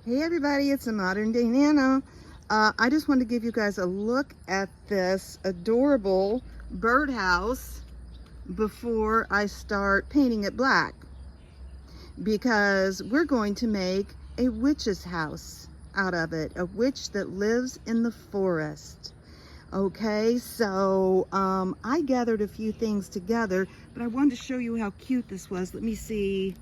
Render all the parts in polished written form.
Hey everybody, it's a modern day Nana. I just wanted to give you guys a look at this adorable birdhouse before I start painting it black, because we're going to make a witch's house out of it, a witch that lives in the forest. Okay, so I gathered a few things together, but I wanted to show you how cute this was. Let me see.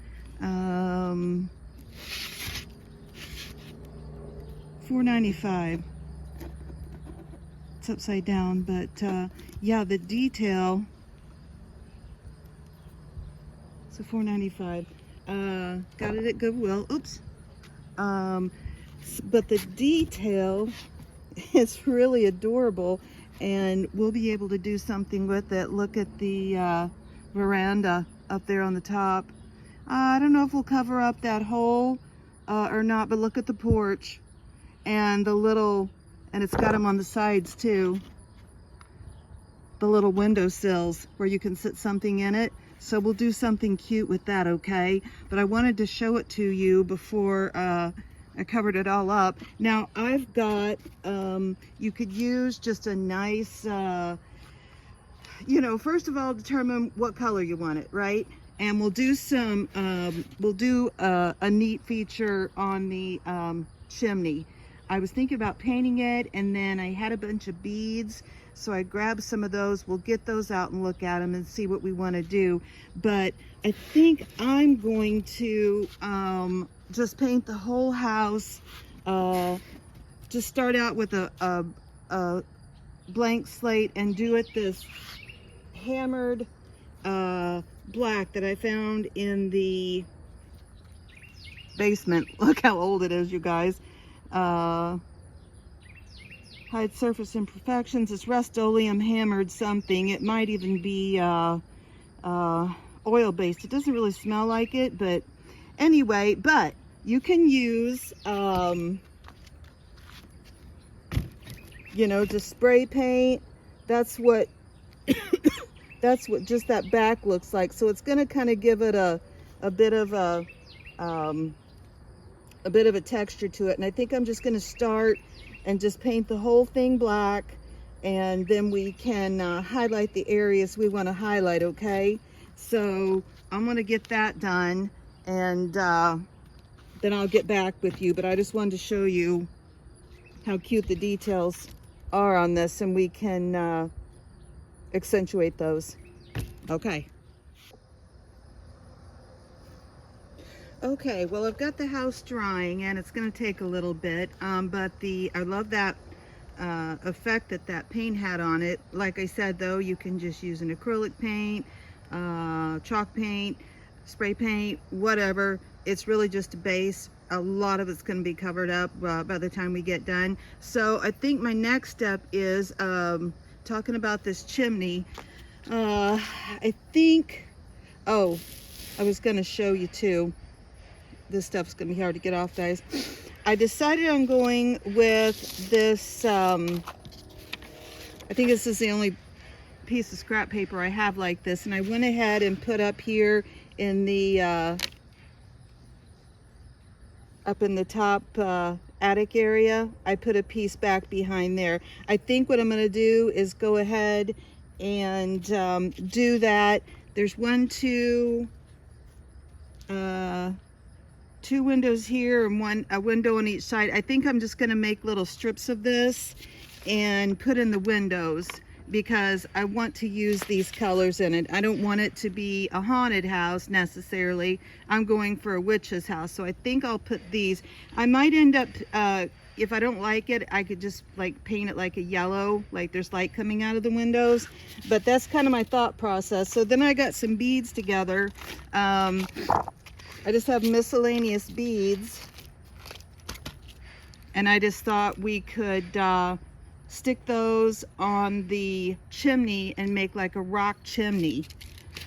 $4.95. It's upside down, but yeah, the detail. So $4.95. Got it at Goodwill. Oops. But the detail is really adorable, and we'll be able to do something with it. Look at the veranda up there on the top. I don't know if we'll cover up that hole or not, but look at the porch. And the little, and it's got them on the sides too, the little window sills where you can sit something in it. So we'll do something cute with that, okay? But I wanted to show it to you before I covered it all up. Now I've got, you could use just a nice, you know, first of all, determine what color you want it, right? And we'll do some, we'll do a neat feature on the chimney. I was thinking about painting it, and then I had a bunch of beads, so I grabbed some of those. We'll get those out and look at them and see what we want to do. But I think I'm going to just paint the whole house. Just start out with a blank slate and do it this hammered black that I found in the basement. Look how old it is, you guys. Hide surface imperfections. It's Rust-Oleum hammered something. It might even be oil based. It doesn't really smell like it, but anyway, but you can use you know, just spray paint. That's what that's what just that back looks like. So it's going to kind of give it a bit of a texture to it. And I think I'm just going to start and just paint the whole thing black, and then we can highlight the areas we want to highlight, okay? So I'm going to get that done, and then I'll get back with you. But I just wanted to show you how cute the details are on this, and we can accentuate those. Okay. Okay, well, I've got the house drying, and it's going to take a little bit, but I love that effect that paint had on it. Like I said, though, you can just use an acrylic paint, chalk paint, spray paint, whatever. It's really just a base. A lot of it's going to be covered up by the time we get done. So I think my next step is talking about this chimney. I think, oh, I was going to show you too. This stuff's gonna be hard to get off, guys. I decided on going with this, I think this is the only piece of scrap paper I have like this, and I went ahead and put up here in the, up in the top attic area, I put a piece back behind there. I think what I'm gonna do is go ahead and do that. There's two windows here and a window on each side. I think I'm just going to make little strips of this and put in the windows, because I want to use these colors in it. I don't want it to be a haunted house necessarily. I'm going for a witch's house, so I think I'll put these. I might end up, if I don't like it, I could just like paint it like a yellow, like there's light coming out of the windows. But that's kind of my thought process. So then I got some beads together. I just have miscellaneous beads, and I just thought we could stick those on the chimney and make like a rock chimney.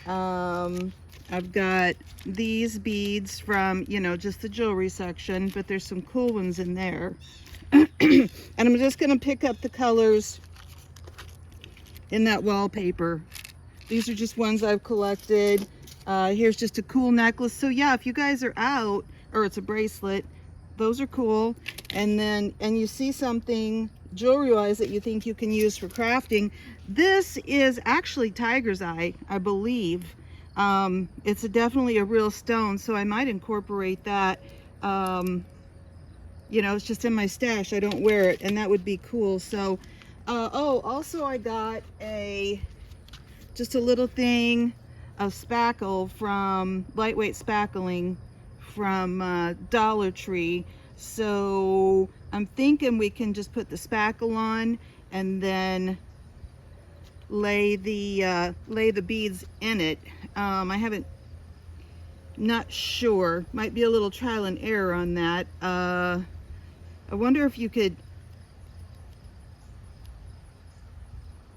I've got these beads from, you know, just the jewelry section, but there's some cool ones in there. And I'm just going to pick up the colors in that wallpaper. These are just ones I've collected. Here's just a cool necklace. So yeah, if you guys are out, or it's a bracelet, those are cool. And then, and you see something jewelry-wise that you think you can use for crafting. This is actually tiger's eye, I believe. It's definitely a real stone, so I might incorporate that. You know, it's just in my stash. I don't wear it, and that would be cool. So, oh, also I got just a little thing of spackle from lightweight spackling from Dollar Tree. So I'm thinking we can just put the spackle on and then lay the beads in it. I haven't, not sure, might be a little trial and error on that. I wonder if you could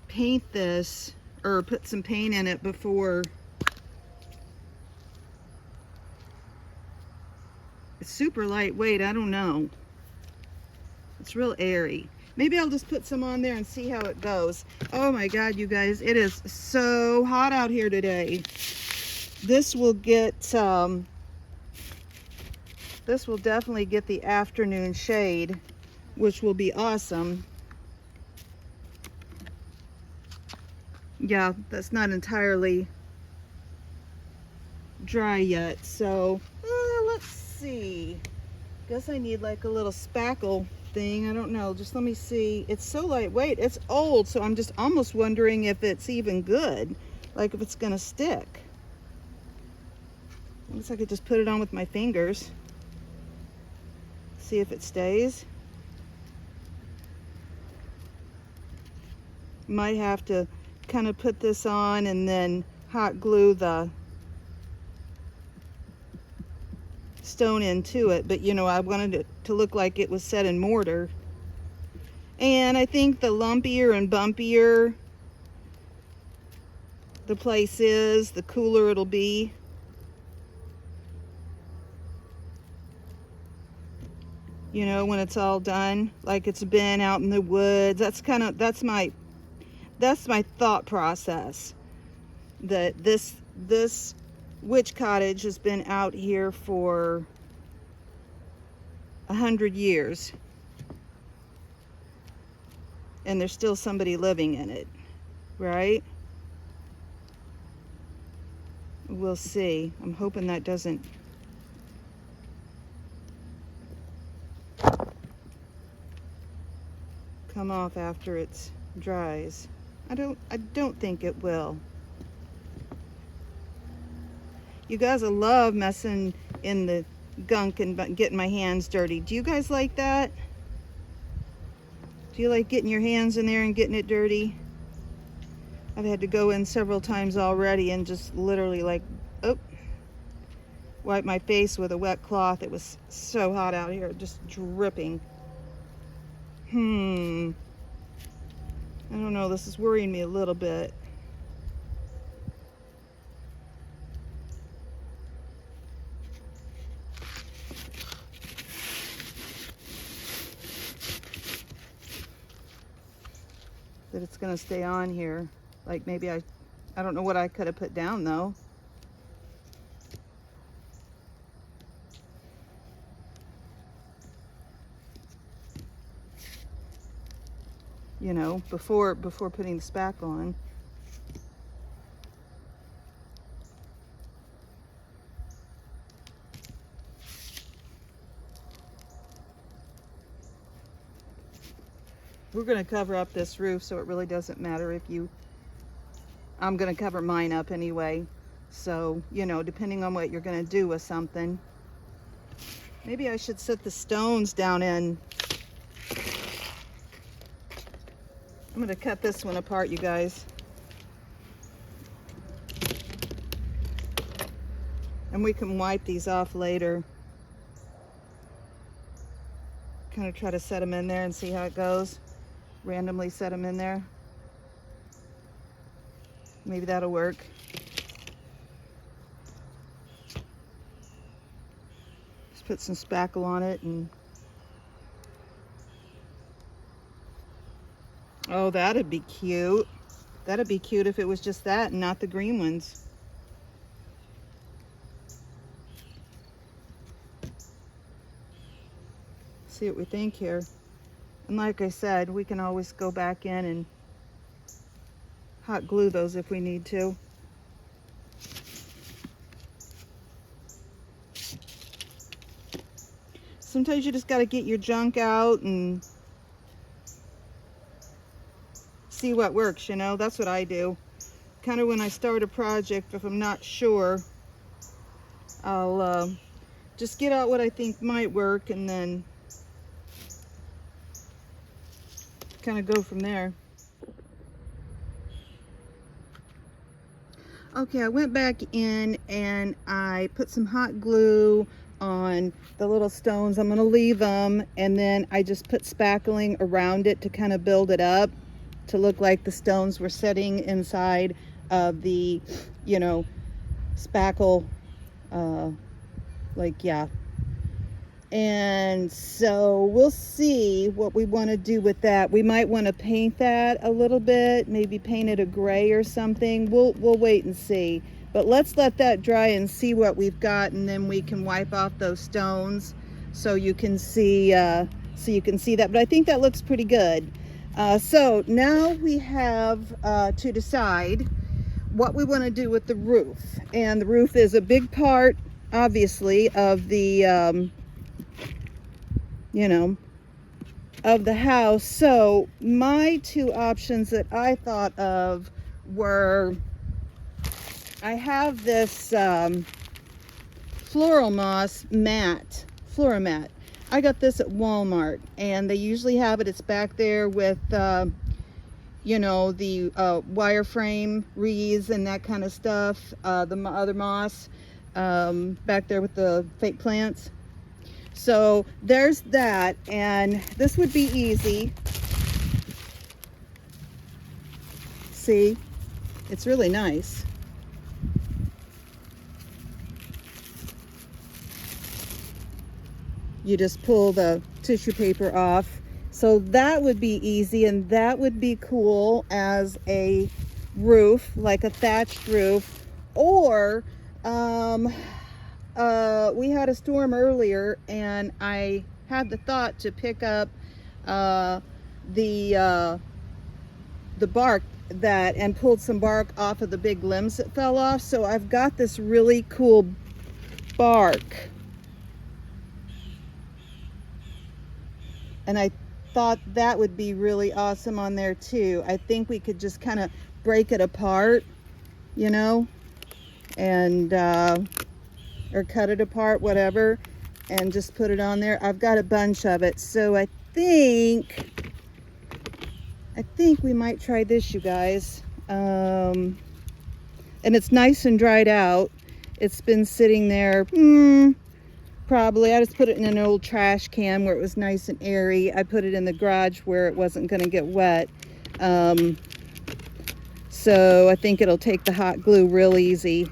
paint this or put some paint in it before. It's super lightweight. I don't know. It's real airy. Maybe I'll just put some on there and see how it goes. Oh my God, you guys, it is so hot out here today. This will get, this will definitely get the afternoon shade, which will be awesome. Yeah, that's not entirely dry yet, so let's see. Guess I need like a little spackle thing. I don't know, just let me see. It's so lightweight. It's old, so I'm just almost wondering if it's even good, like if it's gonna stick. I guess I could just put it on with my fingers, see if it stays. Might have to kind of put this on and then hot glue the stone into it, but you know, I wanted it to look like it was set in mortar. And I think the lumpier and bumpier the place is, the cooler it'll be. You know, when it's all done, like it's been out in the woods. That's my thought process, that this witch cottage has been out here for 100 years, and there's still somebody living in it, right? We'll see. I'm hoping that doesn't come off after it dries. I don't think it will. You guys, I love messing in the gunk and getting my hands dirty. Do you guys like that? Do you like getting your hands in there and getting it dirty? I've had to go in several times already and just literally like, oh, wipe my face with a wet cloth. It was so hot out here, just dripping. I don't know, this is worrying me a little bit. That it's gonna stay on here. Like maybe I don't know what I could have put down though. You know, before putting the spackle on. We're gonna cover up this roof, so it really doesn't matter if you, I'm gonna cover mine up anyway. So, you know, depending on what you're gonna do with something. Maybe I should set the stones down in. I'm gonna cut this one apart, you guys. And we can wipe these off later. Kind of try to set them in there and see how it goes. Randomly set them in there. Maybe that'll work. Just put some spackle on it and oh, that'd be cute. That'd be cute if it was just that and not the green ones. See what we think here. And like I said, we can always go back in and hot glue those if we need to. Sometimes you just got to get your junk out and see what works, you know. That's what I do. Kind of when I start a project, if I'm not sure, I'll just get out what I think might work and then kind of go from there. Okay, I went back in and I put some hot glue on the little stones. I'm going to leave them, and then I just put spackling around it to kind of build it up to look like the stones were sitting inside of the, you know, spackle, yeah. And so we'll see what we want to do with that. We might want to paint that a little bit, maybe paint it a gray or something. We'll wait and see. But let's let that dry and see what we've got, and then we can wipe off those stones so you can see that. But I think that looks pretty good. So now we have to decide what we want to do with the roof. And the roof is a big part, obviously, of the of the house. So my two options that I thought of were, I have this floral moss mat, floor mat. I got this at Walmart, and they usually have it. It's back there with you know, the wireframe wreaths and that kind of stuff. The other moss back there with the fake plants. So there's that, and this would be easy. See, it's really nice. You just pull the tissue paper off. So that would be easy, and that would be cool as a roof, like a thatched roof. Or we had a storm earlier, and I had the thought to pick up the bark and pulled some bark off of the big limbs that fell off. So I've got this really cool bark, and I thought that would be really awesome on there too. I think we could just kind of break it apart, you know, and or cut it apart, whatever, and just put it on there. I've got a bunch of it, so I think we might try this, you guys. And it's nice and dried out. It's been sitting there probably, I just put it in an old trash can where it was nice and airy. I put it in the garage where it wasn't going to get wet. So I think it'll take the hot glue real easy.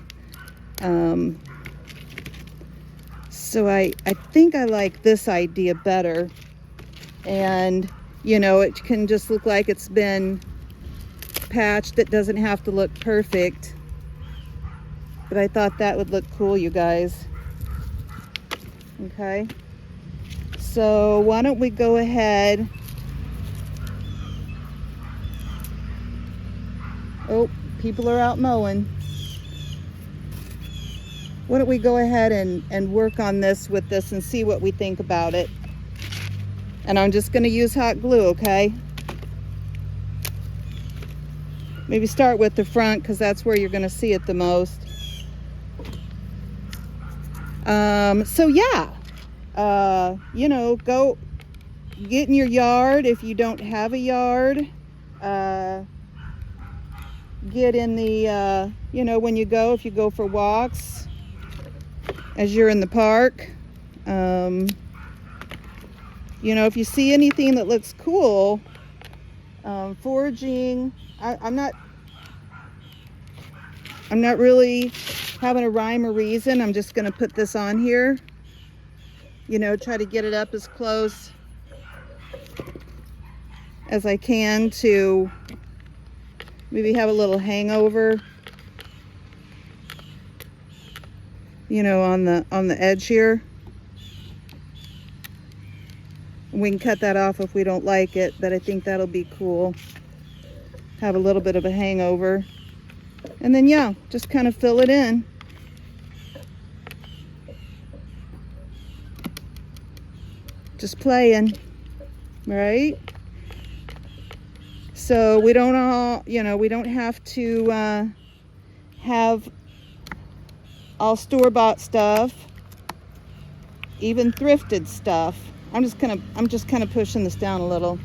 So I think I like this idea better. And, you know, it can just look like it's been patched. It doesn't have to look perfect. But I thought that would look cool, you guys. Okay. So why don't we go ahead. Oh, people are out mowing. Why don't we go ahead and work on this with this and see what we think about it. And I'm just going to use hot glue, okay? Maybe start with the front, because that's where you're going to see it the most. So yeah, you know, go get in your yard if you don't have a yard. Get in the, you know, when you go, if you go for walks, as you're in the park, you know, if you see anything that looks cool, foraging, I'm not really having a rhyme or reason. I'm just going to put this on here, you know, try to get it up as close as I can to maybe have a little hangover, you know, on the edge here. We can cut that off if we don't like it, but I think that'll be cool. Have a little bit of a hangover. And then, yeah, just kind of fill it in. Just playing, right? So we don't all, you know, we don't have to have all store-bought stuff, even thrifted stuff. I'm just kind of pushing this down a little.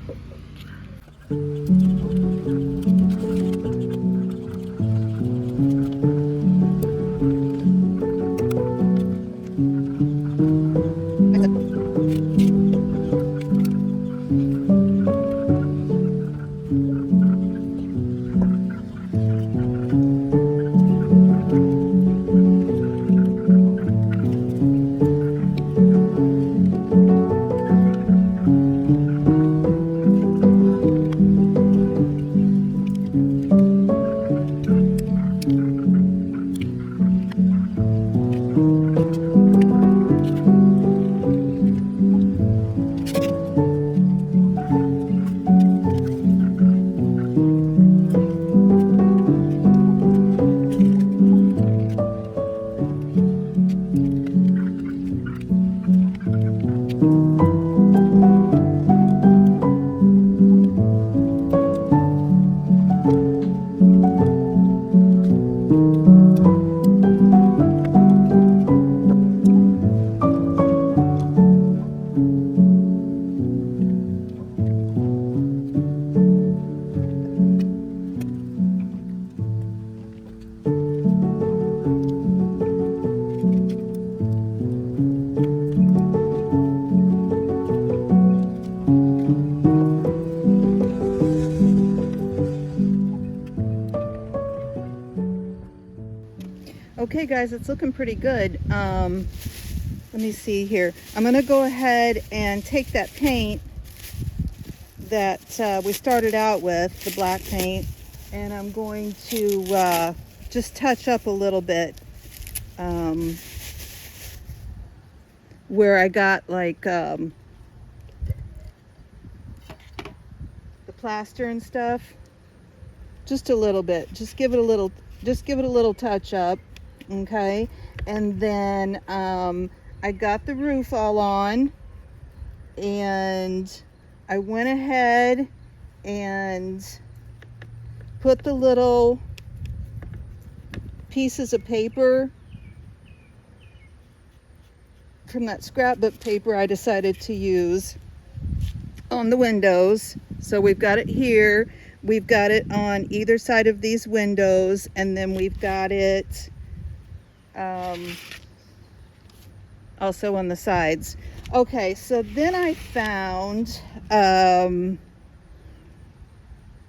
Okay guys, it's looking pretty good. Let me see here. I'm gonna go ahead and take that paint that we started out with, the black paint, and I'm going to just touch up a little bit where I got like the plaster and stuff. Just a little bit. Just give it a little touch up. Okay, and then I got the roof all on, and I went ahead and put the little pieces of paper from that scrapbook paper I decided to use on the windows. So we've got it here, we've got it on either side of these windows, and then we've got it also on the sides. Okay, so then I found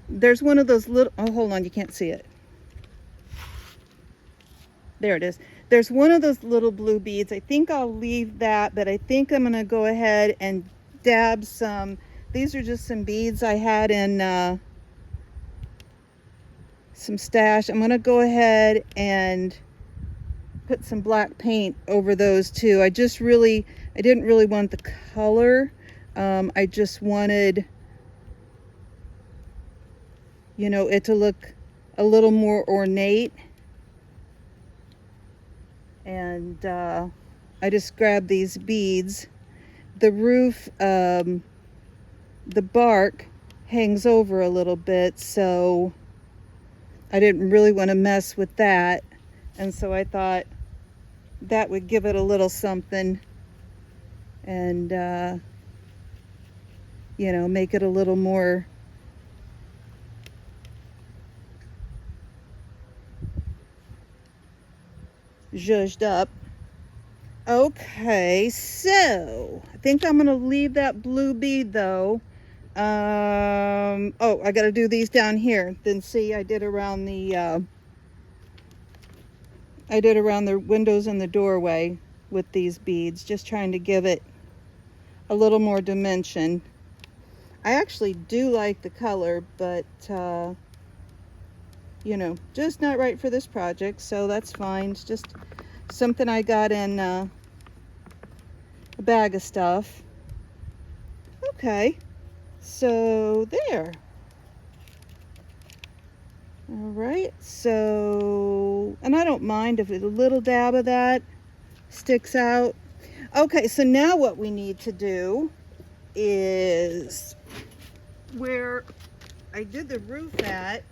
there's one of those little, oh hold on, you can't see it. There it is. There's one of those little blue beads. I think I'll leave that, but I think I'm gonna go ahead and dab some. These are just some beads I had in some stash. I'm gonna go ahead and put some black paint over those too. I didn't really want the color. I just wanted, you know, it to look a little more ornate. And I just grabbed these beads. The roof, the bark hangs over a little bit, so I didn't really want to mess with that. And so I thought that would give it a little something and, you know, make it a little more zhuzhed up. Okay, so I think I'm going to leave that blue bead though. Oh, I got to do these down here. Then see, I did around the windows and the doorway with these beads, just trying to give it a little more dimension. I actually do like the color, but you know, just not right for this project, so that's fine. It's just something I got in a bag of stuff. Okay, so there. All right, so, and I don't mind if a little dab of that sticks out. Okay, so now what we need to do is where I did the roof at,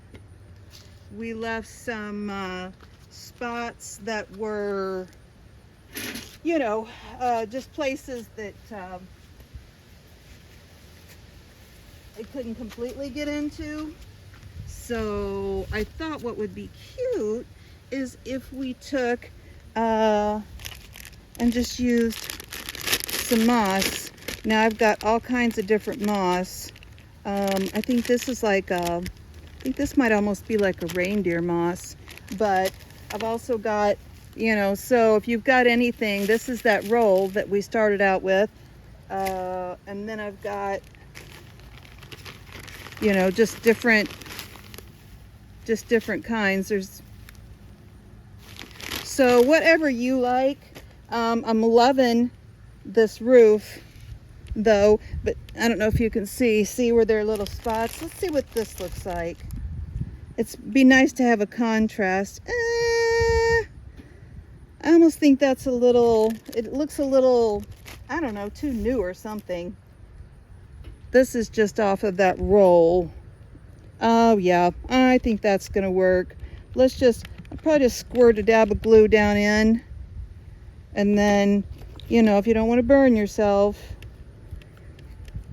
we left some spots that were, you know, just places that I couldn't completely get into. So I thought what would be cute is if we took and just used some moss. Now I've got all kinds of different moss. I think this is like I think this might almost be like a reindeer moss, but I've also got, you know, so if you've got anything, this is that roll that we started out with, and then I've got, you know, just different kinds. There's, so whatever you like. I'm loving this roof though, but I don't know if you can see where there are little spots. Let's see what this looks like. It's be nice to have a contrast. I almost think that's a little, it looks a little, I don't know, too new or something. This is just off of that roll. Oh yeah, I think that's gonna work. Let's just, I'll probably just squirt a dab of glue down in, and then, you know, if you don't want to burn yourself,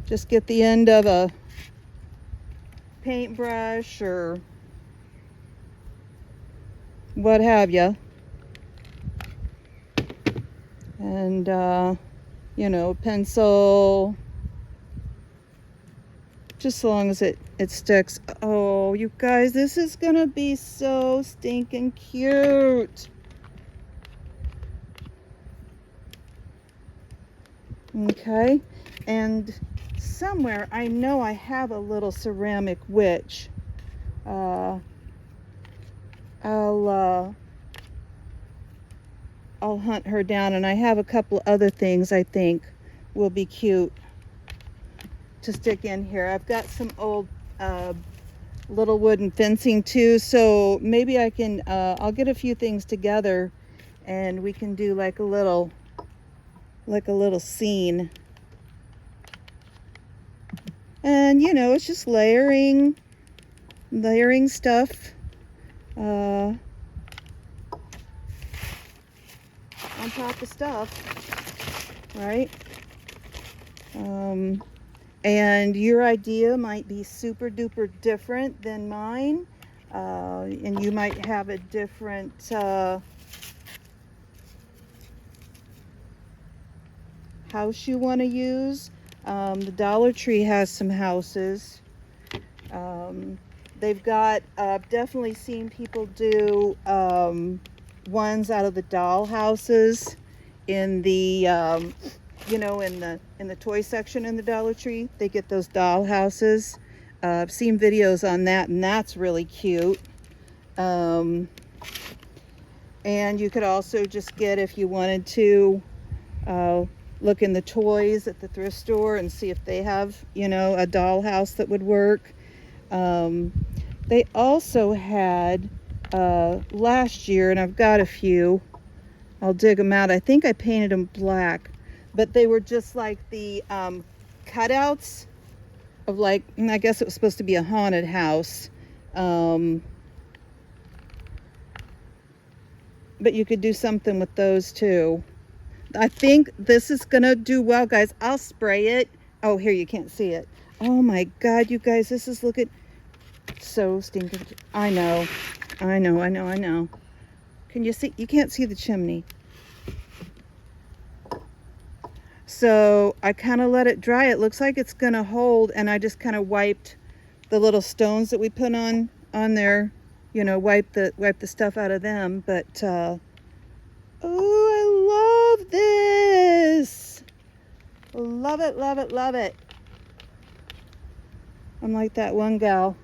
just get the end of a paintbrush or what have you, and you know, pencil, just so long as it sticks. Oh, you guys, this is gonna be so stinking cute. Okay, and somewhere I know I have a little ceramic witch. I'll hunt her down, and I have a couple other things I think will be cute to stick in here. I've got some old little wooden fencing too, so maybe I can I'll get a few things together and we can do like a little scene. And you know, it's just layering stuff on top of stuff, right? And your idea might be super duper different than mine, and you might have a different house you want to use. The Dollar Tree has some houses. They've got, definitely seen people do ones out of the doll houses in the you know, in the toy section in the Dollar Tree. They get those doll houses. I've seen videos on that, and that's really cute. And you could also just get, if you wanted to, look in the toys at the thrift store and see if they have, you know, a doll house that would work. They also had last year, and I've got a few, I'll dig them out. I think I painted them black, but they were just like the cutouts of, like, I guess it was supposed to be a haunted house. But you could do something with those too. I think this is gonna do well, guys. I'll spray it. Oh, here, you can't see it. Oh my God, you guys, this is looking so stinking. I know. Can you see? You can't see the chimney. So I kind of let it dry. It looks like it's gonna hold, and I just kind of wiped the little stones that we put on there. You know, wipe the stuff out of them. But oh, I love this. Love it, love it, love it. I'm like that one gal.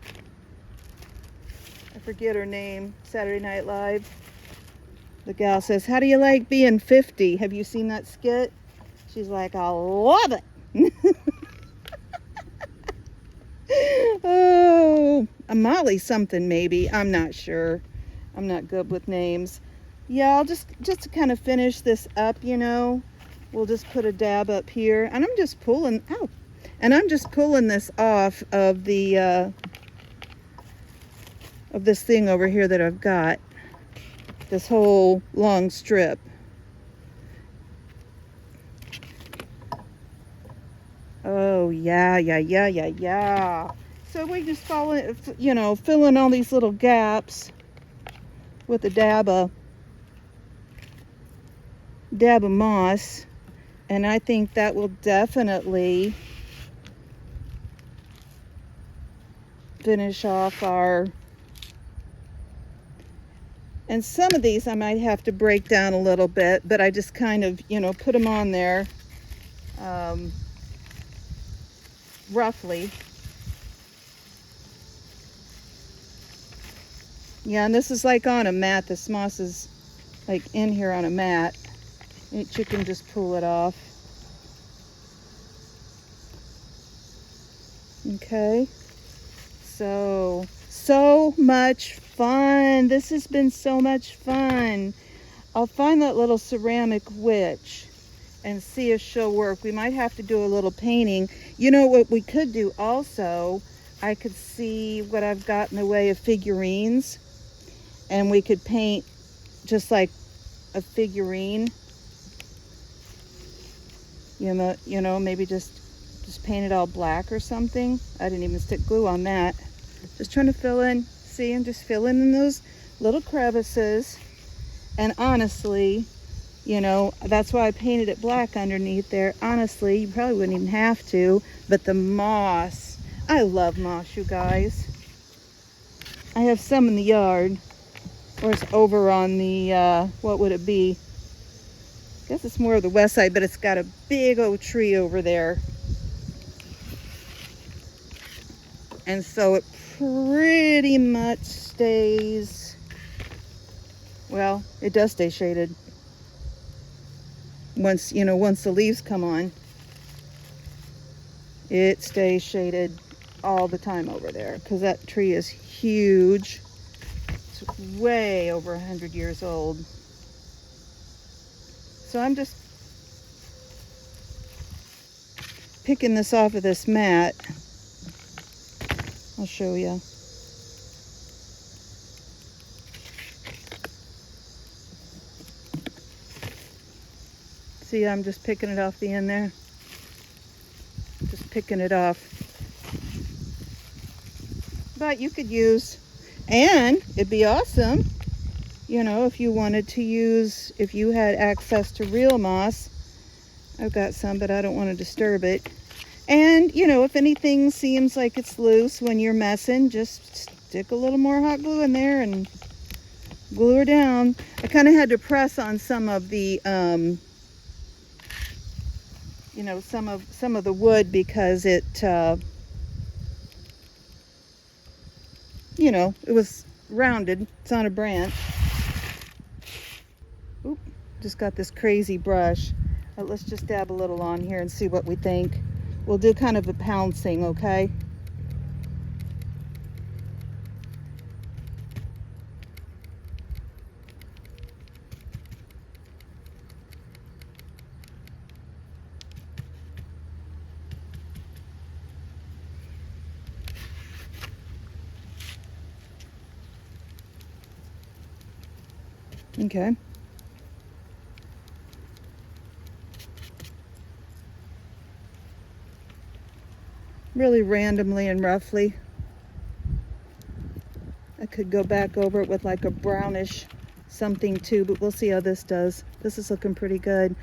I forget her name. Saturday Night Live. The gal says, "How do you like being 50? Have you seen that skit?" She's like, "I love it." a Molly something maybe. I'm not sure. I'm not good with names. Yeah, I'll just to kind of finish this up, you know, we'll just put a dab up here, and I'm just pulling, ow, and I'm just pulling this off of the, of this thing over here that I've got, this whole long strip. Oh, yeah. So we just follow, you know, fill in all these little gaps with a dab of moss, and I think that will definitely finish off our, and some of these I might have to break down a little bit, but I just kind of, you know, put them on there roughly. Yeah, and this is like on a mat. This moss is like in here on a mat. You can just pull it off. Okay. So much fun. This has been so much fun. I'll find that little ceramic witch and see if she'll work. We might have to do a little painting. You know what we could do also? I could see what I've got in the way of figurines, and we could paint just like a figurine. You know, maybe just paint it all black or something. I didn't even stick glue on that. Just trying to fill in. See, I'm just filling in those little crevices. And honestly, you know, that's why I painted it black underneath there. Honestly, you probably wouldn't even have to. But the moss, I love moss, you guys. I have some in the yard. Or it's over on the, what would it be? I guess it's more of the west side, but it's got a big old tree over there. And so it pretty much stays, well, it does stay shaded. Once the leaves come on, it stays shaded all the time over there, because that tree is huge. It's way over 100 years old. So I'm just picking this off of this mat. I'll show you. See, I'm just picking it off the end there. Just picking it off. But you could use, and it'd be awesome, you know, if you wanted to use, if you had access to real moss. I've got some, but I don't want to disturb it. And, you know, if anything seems like it's loose when you're messing, just stick a little more hot glue in there and glue her down. I kind of had to press on some of the, you know, some of the wood, because it, you know, it was rounded. It's on a branch. Oop, just got this crazy brush. Let's just dab a little on here and see what we think. We'll do kind of a pouncing, okay? Okay. Really randomly and roughly. I could go back over it with like a brownish something too, but we'll see how this does. This is looking pretty good.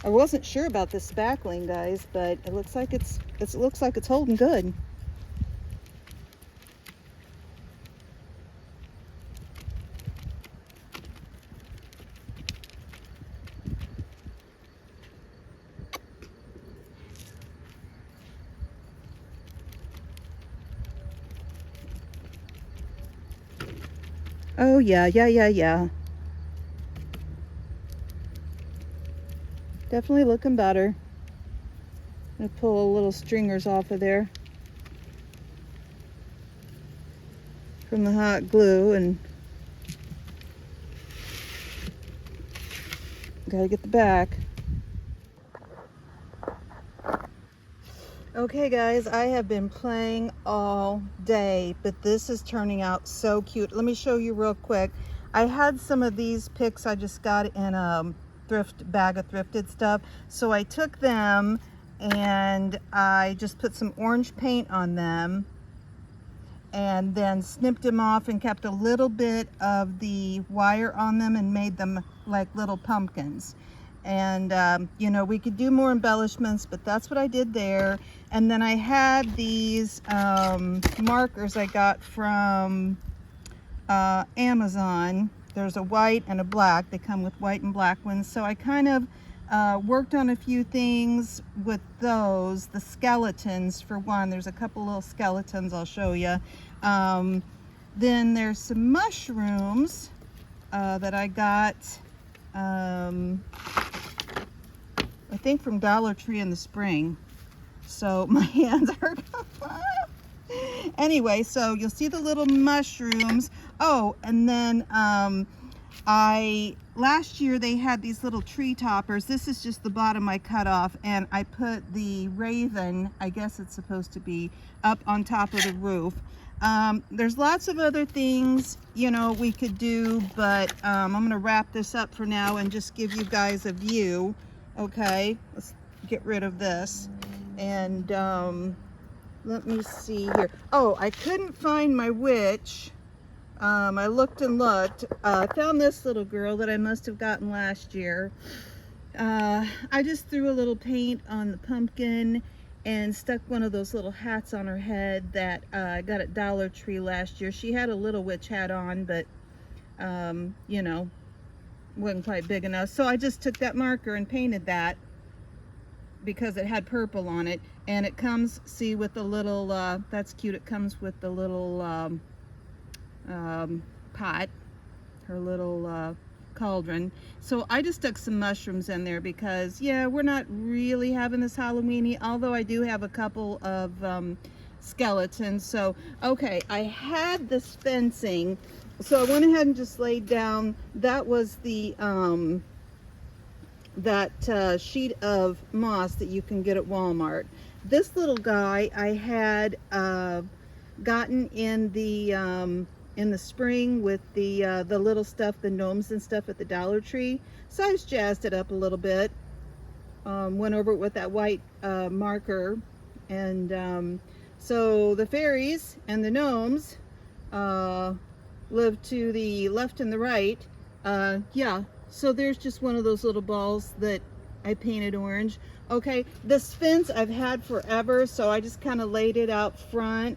I wasn't sure about this spackling, guys, but it looks like it's holding good. Oh, yeah. Definitely looking better. I'm gonna pull little stringers off of there. from the hot glue, and gotta get the back. Okay guys, I have been playing all day, but this is turning out so cute. Let me show you real quick. I had some of these picks I just got in a thrift bag of thrifted stuff. So I took them and I just put some orange paint on them and then snipped them off and kept a little bit of the wire on them and made them like little pumpkins. And you know, we could do more embellishments, but that's what I did there. And then I had these markers I got from Amazon. There's a white and a black. They come with white and black ones. So I kind of worked on a few things with those. The skeletons, for one. There's a couple little skeletons I'll show you. Then there's some mushrooms that I got I think from Dollar Tree in the spring. So my hands hurt. Anyway, so you'll see the little mushrooms. Oh, and then last year they had these little tree toppers. This is just the bottom I cut off, and I put the raven, I guess it's supposed to be, up on top of the roof. There's lots of other things, you know, we could do, but I'm gonna wrap this up for now and just give you guys a view. Okay, let's get rid of this. And let me see here. Oh, I couldn't find my witch. I looked and looked. I found this little girl that I must have gotten last year. I just threw a little paint on the pumpkin and stuck one of those little hats on her head that I got at Dollar Tree last year. She had a little witch hat on, but you know, wasn't quite big enough. So I just took that marker and painted that because it had purple on it. And it comes, see, with the little, that's cute, it comes with the little pot, her little cauldron. So I just stuck some mushrooms in there because, yeah, we're not really having this Halloween-y, although I do have a couple of skeletons. So, okay, I had this fencing, so I went ahead and just laid down, that was the, that sheet of moss that you can get at Walmart. This little guy I had gotten in the spring with the little stuff, the gnomes and stuff at the Dollar Tree. So I just jazzed it up a little bit. Went over it with that white marker. And so the fairies and the gnomes live to the left and the right. Yeah, so there's just one of those little balls that I painted orange. Okay, this fence I've had forever, so I just kind of laid it out front.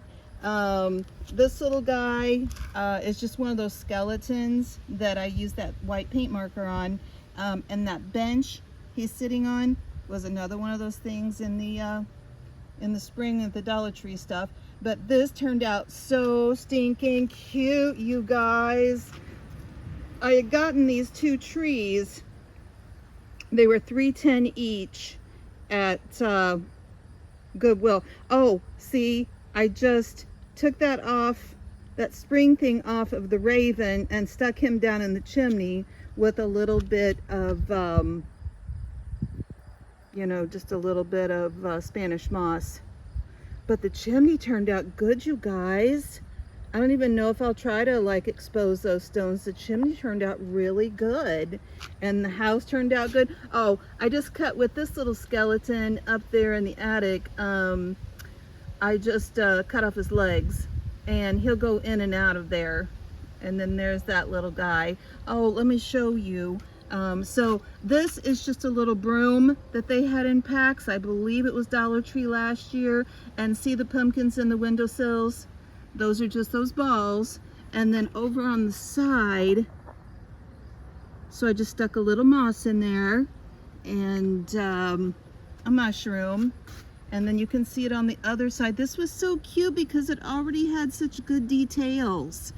This little guy is just one of those skeletons that I used that white paint marker on. And that bench he's sitting on was another one of those things in the spring at the Dollar Tree stuff. But this turned out so stinking cute, you guys. I had gotten these two trees. They were $3.10 each at Goodwill. Oh, see, I just took that off, that spring thing off of the raven and stuck him down in the chimney with a little bit of, you know, just a little bit of Spanish moss. But the chimney turned out good, you guys. I don't even know if I'll try to like expose those stones. The chimney turned out really good, and the house turned out good. Oh, I just cut with this little skeleton up there in the attic. I just cut off his legs, and he'll go in and out of there. And then there's that little guy. Oh, let me show you. So this is just a little broom that they had in packs. I believe it was Dollar Tree last year. And see the pumpkins in the windowsills? Those are just those balls. And then over on the side, so I just stuck a little moss in there and a mushroom. And then you can see it on the other side. This was so cute because it already had such good details.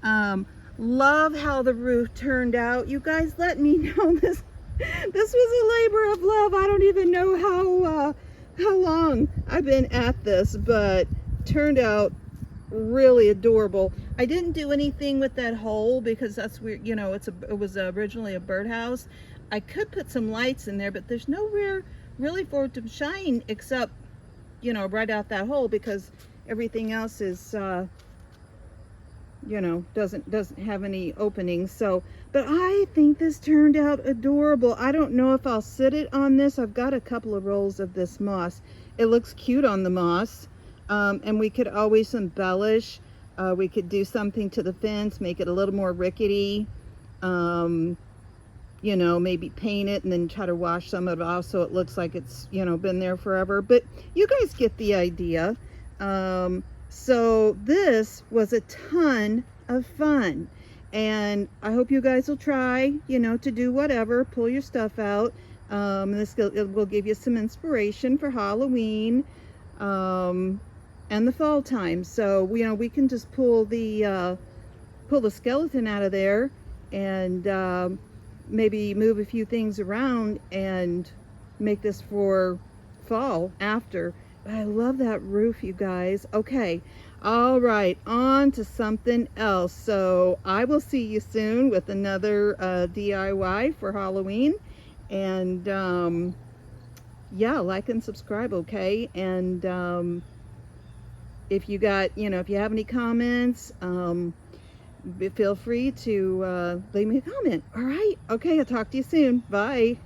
Love how the roof turned out. You guys, let me know. This was a labor of love. I don't even know how long I've been at this, but turned out really adorable. I didn't do anything with that hole because that's weird. You know, it was originally a birdhouse. I could put some lights in there, but there's nowhere really for it to shine except, you know, right out that hole, because everything else is, you know, doesn't have any openings. So, but I think this turned out adorable. I don't know if I'll sit it on this. I've got a couple of rolls of this moss. It looks cute on the moss, and we could always embellish. We could do something to the fence, make it a little more rickety. You know, maybe paint it and then try to wash some of it off so it looks like it's, you know, been there forever. But you guys get the idea. So this was a ton of fun, and I hope you guys will try, you know, to do whatever, pull your stuff out. It will give you some inspiration for Halloween and the fall time. So, you know, we can just pull the skeleton out of there and maybe move a few things around and make this for fall after. But I love that roof, you guys. Okay, all right, on to something else. So I will see you soon with another DIY for Halloween. And yeah, like and subscribe, okay? And if you got, you know, if you have any comments, feel free to leave me a comment. All right, okay, I'll talk to you soon. Bye.